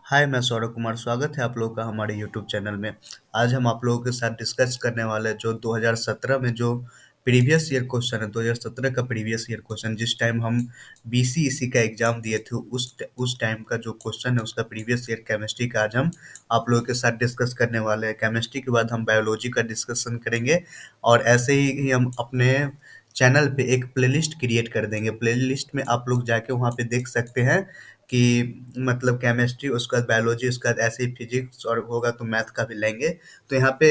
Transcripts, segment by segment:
हाय, मैं सौरभ कुमार। स्वागत है आप लोगों का हमारे यूट्यूब चैनल में। आज हम आप लोगों के साथ डिस्कस करने वाले हैं जो 2017 में जो प्रीवियस ईयर क्वेश्चन है, 2017 का प्रीवियस ईयर क्वेश्चन, जिस टाइम हम बीसीईसी का एग्जाम दिए थे, उस टाइम का जो क्वेश्चन है उसका प्रीवियस ईयर केमिस्ट्री का आज हम आप लोगों के साथ डिस्कस करने वाले हैं। केमिस्ट्री के बाद हम बायोलॉजी का डिस्कशन करेंगे और ऐसे ही हम अपने चैनल पे एक प्लेलिस्ट क्रिएट कर देंगे। प्लेलिस्ट में आप लोग जाके वहाँ पे देख सकते हैं कि मतलब केमिस्ट्री, उसके बाद बायोलॉजी, उसके बाद ऐसे ही फिजिक्स और होगा तो मैथ का भी लेंगे। तो यहाँ पे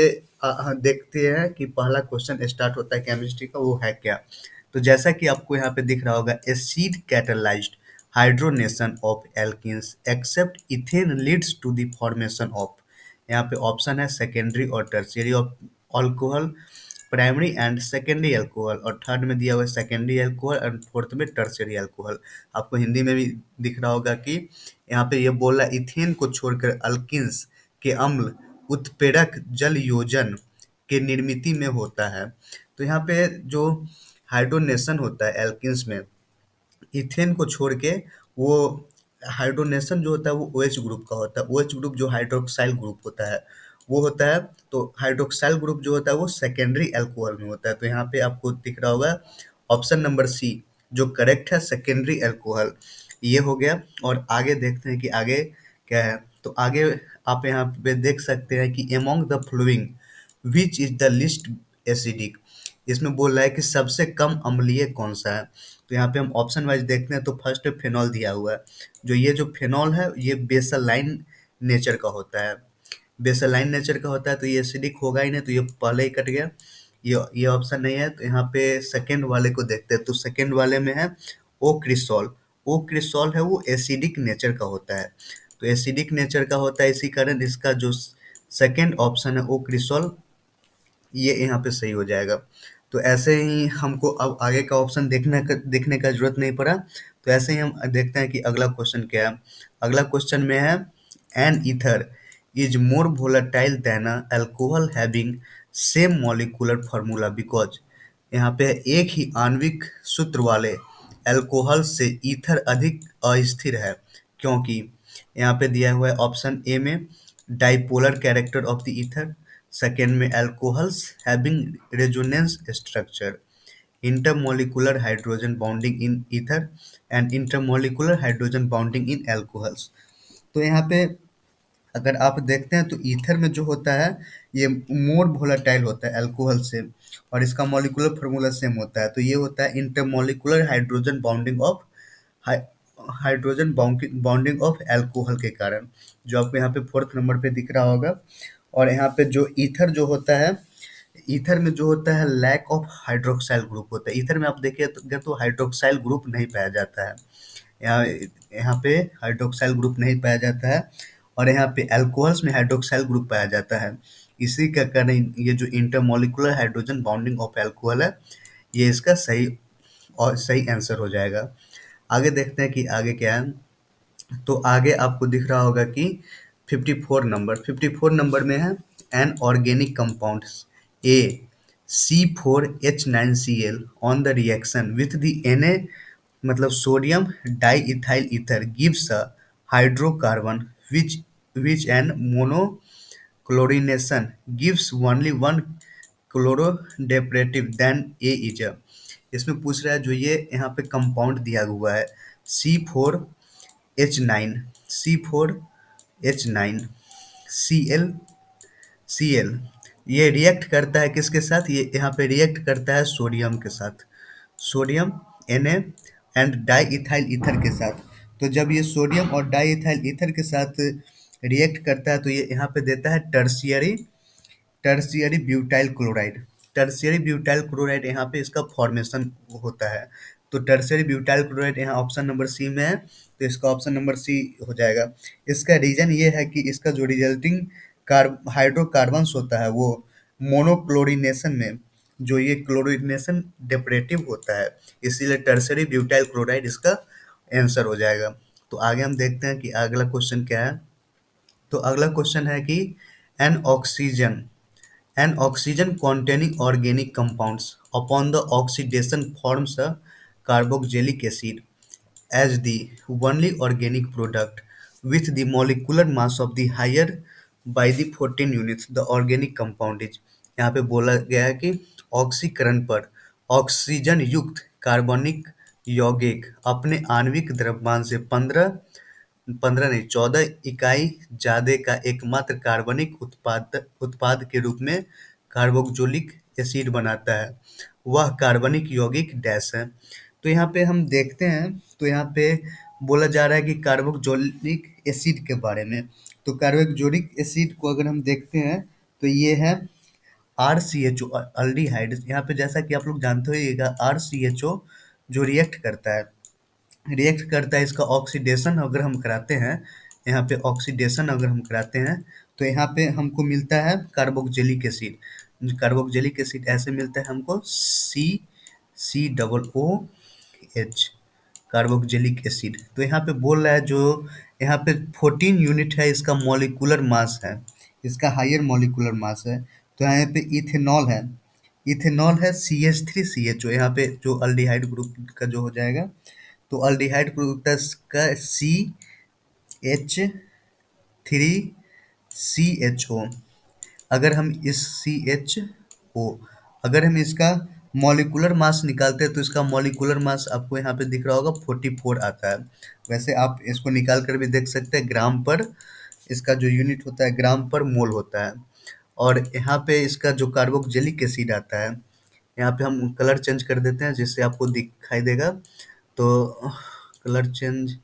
देखते हैं कि पहला क्वेश्चन स्टार्ट होता है केमिस्ट्री का, वो है क्या। तो जैसा कि आपको यहाँ पे दिख रहा होगा, acid catalysed hydration of alkenes except ethene leads to the formation of. यहाँ पे ऑप्शन है सेकेंडरी और tertiary of alcohol, primary and secondary alcohol, और थर्ड में दिया हुआ है सेकेंडरी अल्कोहल एंड फोर्थ में टर्शियरी अल्कोहल। आपको हिंदी में भी दिख रहा होगा कि यहाँ पे ये बोला इथेन को छोड़कर अल्किन्स के अम्ल उत्प्रेरक जल योजन के निर्मिति में होता है। तो यहाँ पे जो हाइड्रोनेशन होता है एल्किन्स में, इथेन को छोड़ के, वो हाइड्रोनेशन जो होता है वो OH ग्रुप का होता है। OH ग्रुप जो हाइड्रोक्साइल ग्रुप होता है वो होता है। तो हाइड्रोक्साइल ग्रुप जो होता है वो सेकेंडरी अल्कोहल में होता है। तो यहाँ पे आपको दिख रहा होगा ऑप्शन नंबर सी जो करेक्ट है, सेकेंडरी अल्कोहल। ये हो गया। और आगे देखते हैं कि आगे क्या है। तो आगे आप यहाँ पे देख सकते हैं कि among the flowing which is the list acidic. इसमें बोल रहा है कि सबसे कम अम्लीय कौन सा है। तो यहाँ पे हम ऑप्शन वाइज देखते हैं तो फर्स्ट में फेनॉल दिया हुआ है। जो ये जो फेनॉल है ये बेसलाइन नेचर का होता है। बेसलाइन नेचर का होता है तो ये एसिडिक होगा ही नहीं, तो ये पहले ही कट गया। ये ऑप्शन नहीं है। तो यहाँ पे सेकंड वाले को देखते हैं। तो सेकंड वाले में है ओ क्रिसोल। ओ क्रिसोल है वो एसिडिक नेचर का होता है। तो एसिडिक नेचर का होता है, इसी कारण इसका जो सेकंड ऑप्शन है ओ क्रिसोल, ये यहाँ पे सही हो जाएगा। तो ऐसे ही हमको अब आगे का ऑप्शन देखने का जरूरत नहीं पड़ा। तो ऐसे ही हम देखते हैं कि अगला क्वेश्चन क्या है। अगला क्वेश्चन में है an ether is more volatile than alcohol having same molecular formula because. यहाँ पे एक ही आणविक सूत्र वाले अल्कोहल से ईथर अधिक अस्थिर है, क्योंकि यहाँ पे दिया हुआ है ऑप्शन ए में dipolar character of the ether, second में alcohols having resonance structure, intermolecular hydrogen bonding in ether and intermolecular hydrogen bonding in alcohols। तो यहाँ पे अगर आप देखते हैं तो ईथर में जो होता है ये मोर वोलेटाइल होता है अल्कोहल से, और इसका मॉलिक्यूलर फार्मूला सेम होता है। तो ये होता है intermolecular hydrogen bonding of hydrogen bonding of alcohol के कारण, जो आपको यहाँ पे फोर्थ नंबर पे दिख रहा होगा। और यहाँ पे जो ईथर जो होता है, ईथर में जो होता है लैक ऑफ हाइड्रोक्साइल ग्रुप होता है। ईथर में आप देखिए तो हाइड्रोक्साइल ग्रुप नहीं पाया जाता है। यहाँ यहाँ पे हाइड्रोक्साइल ग्रुप नहीं पाया जाता है, और यहाँ पे अल्कोहल्स में हाइड्रोक्साइल ग्रुप पाया जाता है। इसी का कारण ये जो intermolecular hydrogen bonding of alcohol है, ये इसका सही और सही आंसर हो जाएगा। आगे देखते हैं कि आगे क्या है। तो आगे आपको दिख रहा होगा कि 54 नंबर में है an organic compounds A C4H9Cl on the reaction with the Na, मतलब sodium di ethyl ether gives a hydrocarbon which an monochlorination gives only one chloro-derivative than A is a। इसमें पूछ रहा है जो ये यहाँ पे कंपाउंड दिया हुआ है C4H9, C4H9Cl, Cl, ये रिएक्ट करता है किसके साथ, ये यहाँ पे रिएक्ट करता है सोडियम के साथ, sodium Na and di ethyl ether के साथ। तो जब ये सोडियम और डाई इथाइल ईथर के साथ रिएक्ट करता है तो ये यहाँ पे देता है tertiary tertiary butyl chloride. Tertiary butyl chloride यहाँ पे इसका फॉर्मेशन होता है। तो टर्शियरी ब्यूटाइल क्लोराइड यहाँ ऑप्शन नंबर सी में है, तो इसका ऑप्शन नंबर सी हो जाएगा। इसका रीजन ये है कि इसका जो रिजल्टिंग हाइड्रोकार्बन्स होता है वो मोनोक्लोरिनेशन में, जो ये क्लोरिनेशन डेपरेटिव होता है, इसीलिए टर्शियरी ब्यूटाइल क्लोराइड इसका आंसर हो जाएगा। तो आगे हम देखते हैं कि अगला क्वेश्चन क्या है। तो अगला क्वेश्चन है कि N oxygen An oxygen containing organic compounds upon the oxidation forms a carboxylic acid as the only organic product with the molecular mass of the higher by the 14 units the organic compound is। यहाँ पे बोला गया है कि ऑक्सीकरण पर oxygen युक्त कार्बनिक यौगिक अपने आणविक द्रव्यमान से 15 नहीं 14 इकाई ज्यादा का एकमात्र कार्बनिक उत्पाद के रूप में कार्बोक्जिलिक एसिड बनाता है। वह कार्बनिक यौगिक डैश है। तो यहाँ पे हम देखते हैं, तो यहाँ पे बोला जा रहा है कि कार्बोक्जिलिक एसिड के बारे में। तो कार्बोक्जिलिक एसिड को अगर हम देखते हैं तो ये है RCHO अल्डिहाइड। यहाँ पे जैसा कि आप लोग जानते होइएगा RCHO जो रिएक्ट करता है इसका ऑक्सीडेशन अगर हम कराते हैं, यहाँ पे ऑक्सीडेशन अगर हम कराते हैं तो यहाँ पे हमको मिलता है कार्बोक्जिलिक एसिड। कार्बोक्जिलिक एसिड ऐसे मिलता है हमको COOH कार्बोक्जिलिक एसिड। तो यहाँ पे बोल रहा है जो यहाँ पे 14 यूनिट है इसका मॉलिक्यूलर मास है, इसका हायर मॉलिक्यूलर मास है। तो यहाँ पे इथेनॉल है CH3CHO, यहाँ पे जो अल्डिहाइड ग्रुप का जो हो जाएगा, तो अल्डिहाइड ग्रुप का CH3CHO। अगर हम इस CHO अगर हम इसका मॉलिक्यूलर मास निकालते हैं तो इसका मॉलिक्यूलर मास आपको यहाँ पे दिख रहा होगा 44 आता है। वैसे आप इसको निकाल कर भी देख सकते हैं, ग्राम पर इसका जो यूनिट होता है ग्राम पर मोल होता है। और यहाँ पे इसका जो कार्बोक्जिलिक एसिड आता है, यहाँ पे हम कलर चेंज कर देते हैं जिससे आपको दिखाई देगा। तो कलर चेंज,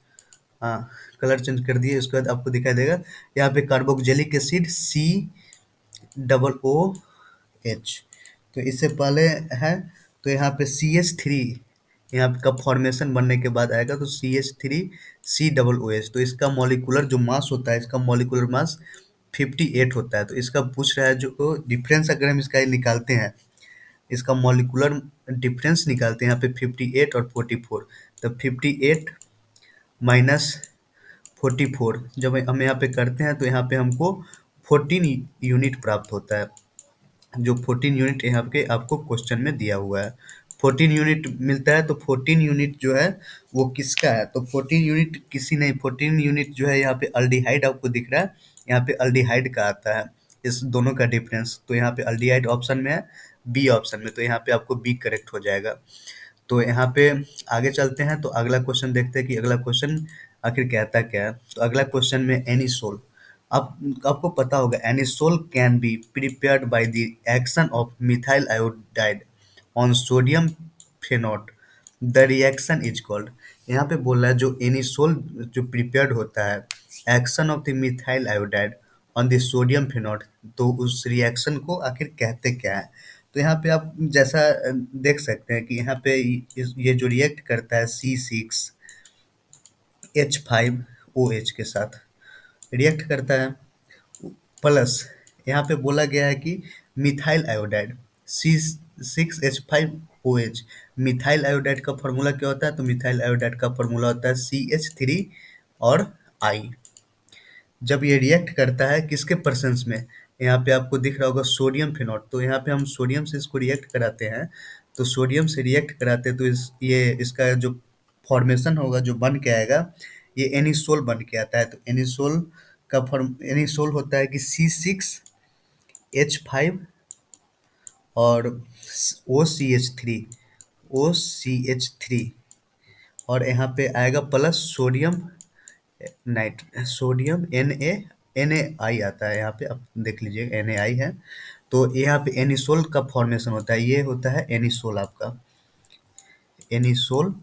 हाँ कलर चेंज कर दिए, उसके बाद आपको दिखाई देगा यहाँ पे कार्बोक्जिलिक एसिड COOH। तो इससे पहले है तो यहाँ पे CH3 यहाँ का फॉर्मेशन बनने के बाद आएगा तो CH3COOH। तो इसका मॉलिक्यूलर जो मास होता है, इसका मॉलिक्यूलर मास 58 होता है। तो इसका पूछ रहा है जो डिफरेंस अगर हम इसका निकालते हैं, इसका मॉलिक्यूलर डिफरेंस निकालते हैं यहाँ पे 58 और 44। तो 58 माइनस 44 जब हम यहाँ पे करते हैं तो यहाँ पे हमको 14 यूनिट प्राप्त होता है। जो 14 यूनिट यहाँ पे आपको क्वेश्चन में दिया हुआ है, 14 यूनिट मिलता है। तो 14 यूनिट जो है वो किसका है, तो 14 यूनिट किसी नहीं, 14 यूनिट जो है यहाँ पे अल्डिहाइड आपको दिख रहा है, यहाँ पे अल्डिहाइड का आता है इस दोनों का डिफरेंस। तो यहाँ पे अल्डिहाइड ऑप्शन में है, बी ऑप्शन में, तो यहाँ पे आपको बी करेक्ट हो जाएगा। तो यहाँ पे आगे चलते हैं, तो अगला क्वेश्चन देखते हैं कि अगला क्वेश्चन आखिर कहता क्या है। तो अगला क्वेश्चन में एनिसोल, आपको पता होगा anisole can be prepared by the action of methyl iodide on sodium phenate, the reaction is called. यहाँ पे बोल रहा है जो एनिसोल जो प्रिपेयर्ड होता है action of the methyl iodide on the sodium phenate, तो उस रिएक्शन को आखिर कहते क्या है। तो यहाँ पे आप जैसा देख सकते हैं कि यहाँ पे ये जो रिएक्ट करता है C6H5OH के साथ रिएक्ट करता है, प्लस यहाँ पे बोला गया है कि methyl iodide C6H5OH, methyl iodide का फॉर्मूला क्या होता है, तो मिथाइल आयोडाइड का फॉर्मूला होता है CH3 और I। जब ये रिएक्ट करता है किसके प्रेजेंस में, यहाँ पे आपको दिख रहा होगा सोडियम फेनोट। तो यहाँ पे हम सोडियम से इसको रिएक्ट कराते हैं, तो सोडियम से रिएक्ट कराते हैं तो इसका जो फॉर्मेशन होगा जो बन के आएगा ये एनिसोल बन के आता है। तो एनिसोल होता है कि C6H5 और OCH3 और यहाँ पे आएगा प्लस सोडियम Na आता है, यहाँ पे आप देख लीजिए Na है। तो यहाँ पे एनिसोल का फॉर्मेशन होता है, ये होता है एनिसोल आपका, एनिसोल।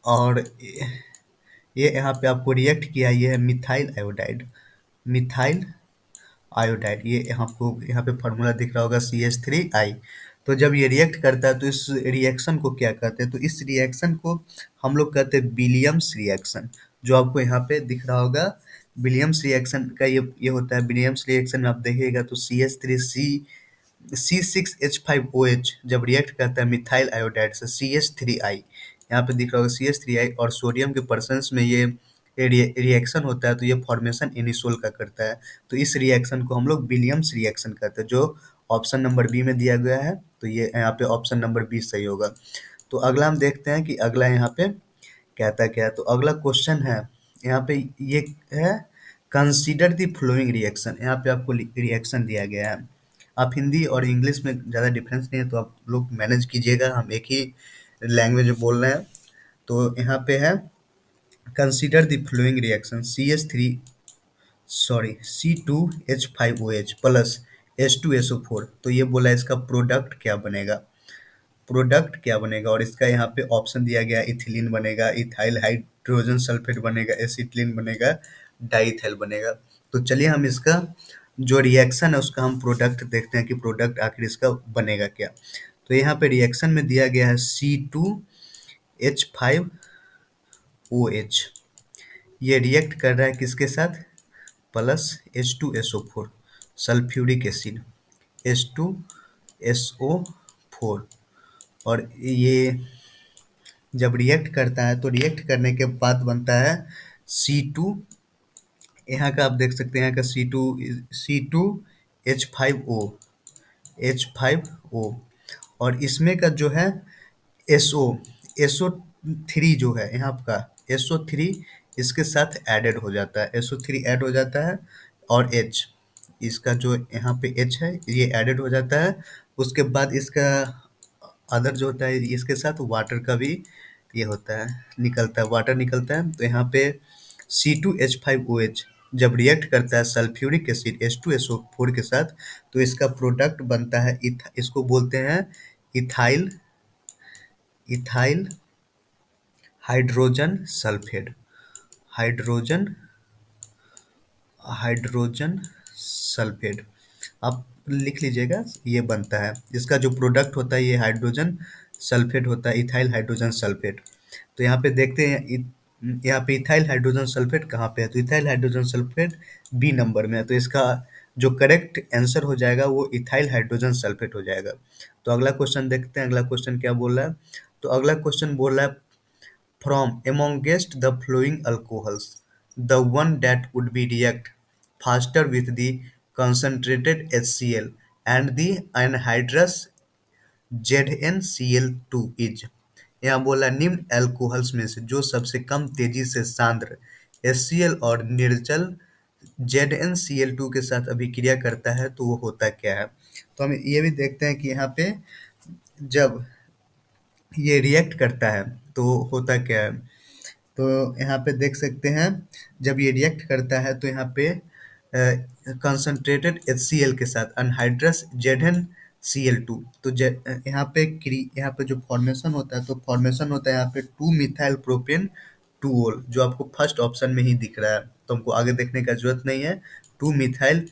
और ये यहाँ पे आपको रिएक्ट किया, ये है मिथाइल आयोडाइड, ये यहाँ पे फॉर्मूला दिख रहा होगा CH3I। तो जब ये रिएक्ट करता है तो इस रिएक्शन को क्या कहते हैं, तो इस रिएक्शन को हम लोग कहते हैं विलियम्स रिएक्शन। जो आपको यहाँ पे दिख रहा होगा विलियम्स रिएक्शन का ये होता है। विलियम्स रिएक्शन में आप देखिएगा तो C6H5OH जब रिएक्ट करता है मिथाइल आयोडाइड से CH3I, यहाँ पे दिख रहा होगा CH3I और सोडियम के प्रेजेंस में ये रिएक्शन होता है, तो ये फॉर्मेशन एनिसोल का करता है। तो इस रिएक्शन को हम लोग विलियम्स रिएक्शन कहते हैं, जो ऑप्शन नंबर बी में दिया गया है। तो ये यहाँ पे ऑप्शन नंबर बी सही होगा। तो अगला हम देखते हैं कि अगला यहाँ पे कहता क्या है। तो अगला क्वेश्चन है यहाँ पे ये है कंसीडर द फ्लोइंग रिएक्शन, यहाँ पे आपको रिएक्शन दिया गया है। आप हिंदी और इंग्लिश में ज़्यादा डिफरेंस नहीं है, तो आप लोग मैनेज कीजिएगा, हम एक ही लैंग्वेज में बोल रहे हैं। तो यहाँ पे है consider the flowing reaction C2H5OH plus H2SO4। तो ये बोला इसका प्रोडक्ट क्या बनेगा, प्रोडक्ट क्या बनेगा, और इसका यहाँ पे ऑप्शन दिया गया, इथिलीन बनेगा, इथाइल हाइड्रोजन सल्फेट बनेगा, एसिटिलीन बनेगा, डाइथाइल बनेगा। तो चलिए हम इसका जो रिएक्शन है उसका हम प्रोडक्ट देखते हैं कि प्रोडक्ट आखिर इसका बनेगा क्या। तो यहाँ पे रिएक्शन में दिया गया है C2H5OH, ये रिएक्ट कर रहा है किसके साथ, plus H2SO4 sulphuric acid, H2SO4। और ये जब रिएक्ट करता है तो रिएक्ट करने के बाद बनता है C2, यहाँ का आप देख सकते हैं, यहाँ का C2H5O, और इसमें का जो है एसओ एसओ थ्री जो है यहाँ का SO3 इसके साथ एडेड हो जाता है, SO3 ऐड हो जाता है, और H इसका जो यहाँ पे H है ये एडेड हो जाता है। उसके बाद इसका अदर जो होता है इसके साथ वाटर का भी ये होता है, निकलता है, वाटर निकलता है। तो यहाँ पे C2H5OH जब रिएक्ट करता है सल्फ्यूरिक एसिड H2SO4 के साथ, तो इसका प्रोडक्ट बनता है इसको बोलते हैं ethyl ethyl hydrogen sulphate, hydrogen hydrogen sulphate आप लिख लीजिएगा, ये बनता है। इसका जो प्रोडक्ट होता है ये हाइड्रोजन सल्फेट होता है, इथाइल हाइड्रोजन सल्फेट। तो यहाँ पे देखते हैं यहाँ पे इथाइल हाइड्रोजन सल्फेट कहाँ पे है, तो ethyl hydrogen sulphate B number में है। तो इसका जो करेक्ट आंसर हो जाएगा वो इथाइल हाइड्रोजन सल्फेट हो जाएगा। तो अगला क्वेश्चन देखते हैं, अगला क्वेश्चन क्या बोल रहा है। तो अगला क्वेश्चन बोल रहा है from amongst the flowing alcohols, the one that would be react faster with the concentrated HCl and the anhydrous ZnCl2 is। यहाँ बोला निम्न एल्कोहल्स में से जो सबसे कम तेजी से सांद्र HCl और निर्जल ZnCl2 के साथ अभिक्रिया करता है, तो वो होता क्या है। तो हम ये भी देखते हैं कि यहाँ पे जब ये रिएक्ट करता है तो होता क्या है। तो यहाँ पे देख सकते हैं जब ये रिएक्ट करता है तो यहाँ पे कंसनट्रेटेड HCl के साथ अनहाइड्रस ZnCl2, तो यहाँ पे जो फॉर्मेशन होता है, तो फॉर्मेशन होता है यहाँ पे 2 मिथाइल प्रोपेन 2 ओल, जो आपको फर्स्ट ऑप्शन में ही दिख रहा है, तो हमको आगे देखने का जरूरत नहीं है। 2 मिथाइल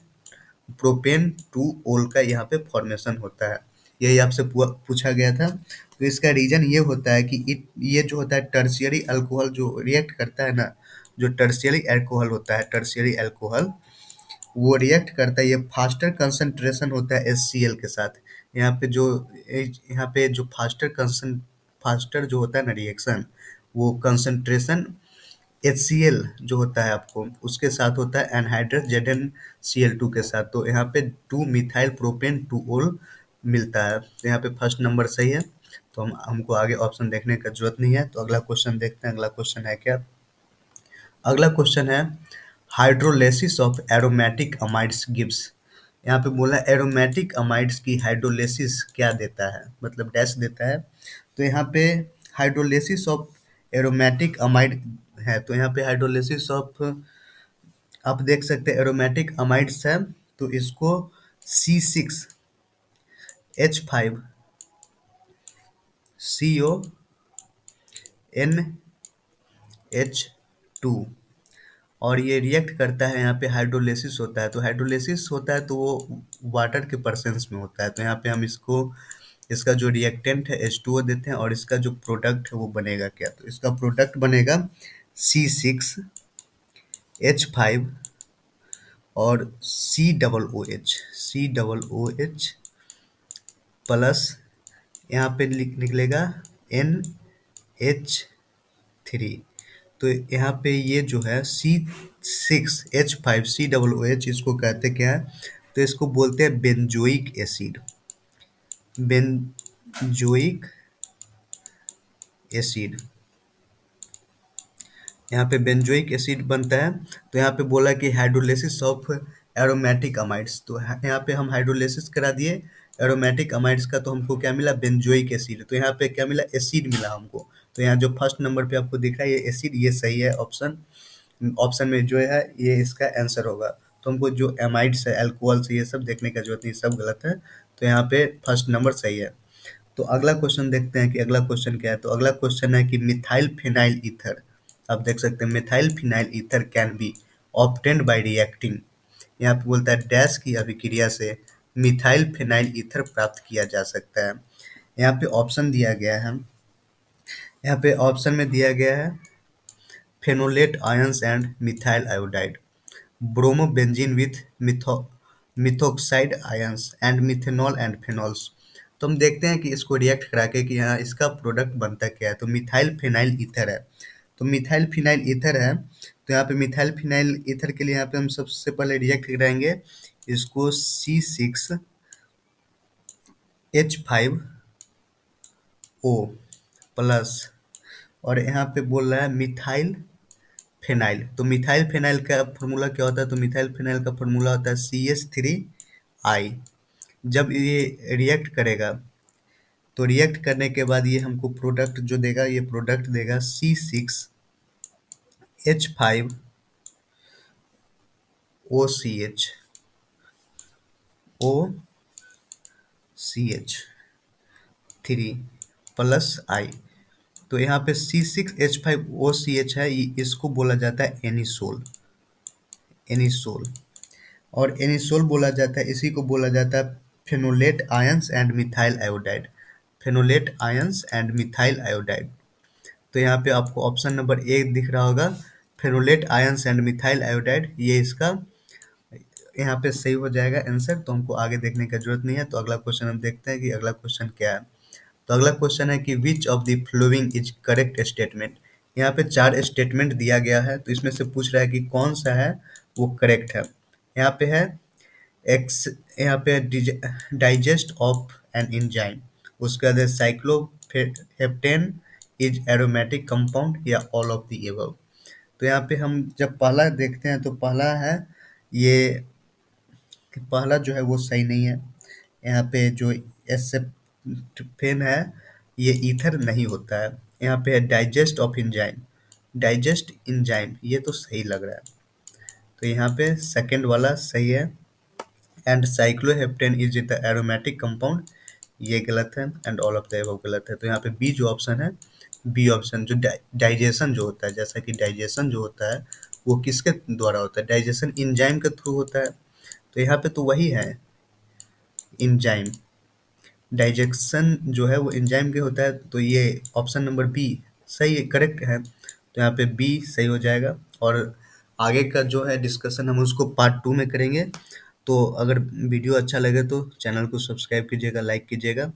प्रोपेन 2 ओल का यहाँ पे फॉर्मेशन होता है, यही आपसे पूछा गया था। तो इसका रीजन ये होता है कि ये जो होता है टर्शियरी अल्कोहल जो रिएक्ट करता है ना, जो टर्शियरी अल्कोहल होता है, टर्शियरी अल्कोहल वो रिएक्ट करता है, ये फास्टर कंसंट्रेशन होता है HCl के साथ। यहाँ पे जो फास्टर जो होता है ना रिएक्शन, वो कंसंट्रेशन HCl जो होता है आपको उसके साथ होता है एनहाइड्रस ZnCl2 के साथ। तो यहाँ पे 2 मिथाइल प्रोपेन 2 ओल मिलता है, तो यहाँ पे फर्स्ट नंबर सही है। तो हमको आगे ऑप्शन देखने का जरूरत नहीं है। तो अगला क्वेश्चन देखते हैं, अगला क्वेश्चन है क्या। अगला क्वेश्चन है hydrolysis of aromatic amides gives. यहाँ पे बोला एरोमेटिक अमाइड्स की हाइड्रोलिसिस क्या देता है, मतलब डैश देता है। तो यहाँ पे हाइड्रोलिसिस ऑफ एरोमेटिक अमाइड है, तो यहाँ पे हाइड्रोलिसिस ऑफ आप देख सकते हैं एरोमेटिक अमाइड्स है, तो इसको C6H5CONH2, और ये रिएक्ट करता है, यहाँ पे हाइड्रोलिसिस होता है। तो हाइड्रोलिसिस होता है तो वो वाटर के परसेंस में होता है। तो यहाँ पे हम इसको इसका जो रिएक्टेंट है H2O देते हैं, और इसका जो प्रोडक्ट है वो बनेगा क्या, तो इसका प्रोडक्ट बनेगा C6H5 और C OOH प्लस यहाँ पे निकलेगा NH3। तो यहाँ पे ये जो है C6H5COOH इसको कहते क्या है, तो इसको बोलते हैं बेंजोइक एसिड, बेंजोइक एसिड। यहाँ पे बेंजोइक एसिड बनता है। तो यहाँ पे बोला कि हाइड्रोलिसिस ऑफ एरोमेटिक अमाइड्स, तो यहाँ पे हम हाइड्रोलिसिस करा दिए एरोमेटिक अमाइड्स का, तो हमको क्या मिला, बेंजोइक एसिड। तो यहाँ पे क्या मिला, एसिड मिला हमको। तो यहाँ जो फर्स्ट नंबर पे आपको दिख रहा है ये एसिड, ये सही है ऑप्शन। ऑप्शन में जो है ये इसका आंसर होगा। तो हमको जो एमाइड्स है, अल्कोहल्स, ये सब देखने का जरूरत नहीं, सब गलत है। तो यहाँ पे फर्स्ट नंबर सही है। तो अगला क्वेश्चन देखते हैं कि अगला क्वेश्चन क्या है। तो अगला क्वेश्चन है कि मिथाइल फिनाइल ईथर, आप देख सकते हैं methyl phenyl ether can be obtained by reacting. यहाँ पे बोलता है डैश की अभिक्रिया से मिथाइल फिनाइल ईथर प्राप्त किया जा सकता है। यहाँ पे ऑप्शन दिया गया है, यहाँ पे ऑप्शन में दिया गया है phenolate ions and methyl iodide, bromobenzene with methoxide ions and methanol and phenols. तो हम देखते हैं कि इसको रिएक्ट करा के कि यहाँ इसका प्रोडक्ट बनता क्या है। तो मिथाइल फिनाइल ईथर है। तो मिथाइल फिनाइल ईथर है, तो यहाँ पे मिथाइल फिनाइल ईथर के लिए यहाँ पे हम सबसे पहले रिएक्ट कराएंगे इसको C6H5O प्लस, और यहाँ पे बोल रहा है मिथाइल फिनाइल। तो मिथाइल फिनाइल का फॉर्मूला क्या होता है, तो मिथाइल फिनाइल का फॉर्मूला होता है CH3I। जब ये रिएक्ट करेगा तो रिएक्ट करने के बाद ये हमको प्रोडक्ट जो देगा, ये प्रोडक्ट देगा C6H5OCH प्लस I। तो यहाँ पे C6H5OCH है, इसको बोला जाता है एनिसोल। एनिसोल, और एनिसोल बोला जाता है, इसी को बोला जाता है phenolate ions and methyl iodide. Phenolate ions and methyl iodide. तो यहाँ पे आपको ऑप्शन नंबर ए दिख रहा होगा, phenolate ions and methyl iodide, ये इसका यहाँ पे सही हो जाएगा आंसर। तो हमको आगे देखने का जरूरत नहीं है। तो अगला क्वेश्चन हम देखते हैं कि अगला क्वेश्चन क्या है। तो अगला क्वेश्चन है कि which of the following is correct statement. यहाँ पे 4 स्टेटमेंट दिया गया है, तो इसमें से पूछ रहा है कि कौन सा है वो करेक्ट है। यहाँ पे है एक्स, यहाँ पे डाइजेस्ट ऑफ एन एंजाइम, उसके बाद साइक्लोहेप्टेन इज एरोमेटिक कंपाउंड, या ऑल ऑफ द एबव। तो यहाँ पे हम जब पहला देखते हैं तो पहला है ये, पहला जो है वो सही नहीं है। यहाँ पे जो एसेप्टेन है ये ईथर नहीं होता है। यहाँ पे है digest of enzyme, digest enzyme, ये तो सही लग रहा है। तो यहाँ पे सेकंड वाला सही है। And cycloheptane is the aromatic compound, ये गलत है। And all of the above गलत है। तो यहाँ पे बी जो ऑप्शन है, बी ऑप्शन जो डाइजेशन जो होता है, जैसा कि डाइजेशन जो होता है वो किसके द्वारा होता है, डाइजेशन एंजाइम के थ्रू होता है। तो यहाँ पे तो वही है एंजाइम, डाइजेशन जो है वो एंजाइम के होता है। तो ये ऑप्शन नंबर बी सही करेक्ट है। तो यहाँ पे बी सही हो जाएगा। और आगे का जो है डिस्कशन हम उसको पार्ट 2 में करेंगे। तो अगर वीडियो अच्छा लगे तो चैनल को सब्सक्राइब कीजिएगा, लाइक कीजिएगा,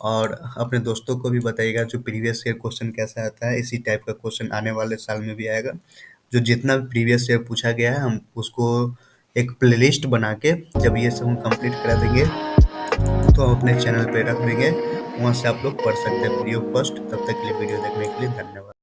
और अपने दोस्तों को भी बताइएगा। जो प्रीवियस ईयर क्वेश्चन कैसा आता है, इसी टाइप का क्वेश्चन आने वाले साल में भी आएगा। जो जितना भी प्रीवियस ईयर पूछा गया है हम उसको एक प्लेलिस्ट बना के जब ये सब हम कंप्लीट करा देंगे तो हम अपने चैनल पे रख देंगे, वहाँ से आप लोग पढ़ सकते हैं फ्री ऑफ कॉस्ट। तब तक के लिए वीडियो देखने के लिए धन्यवाद।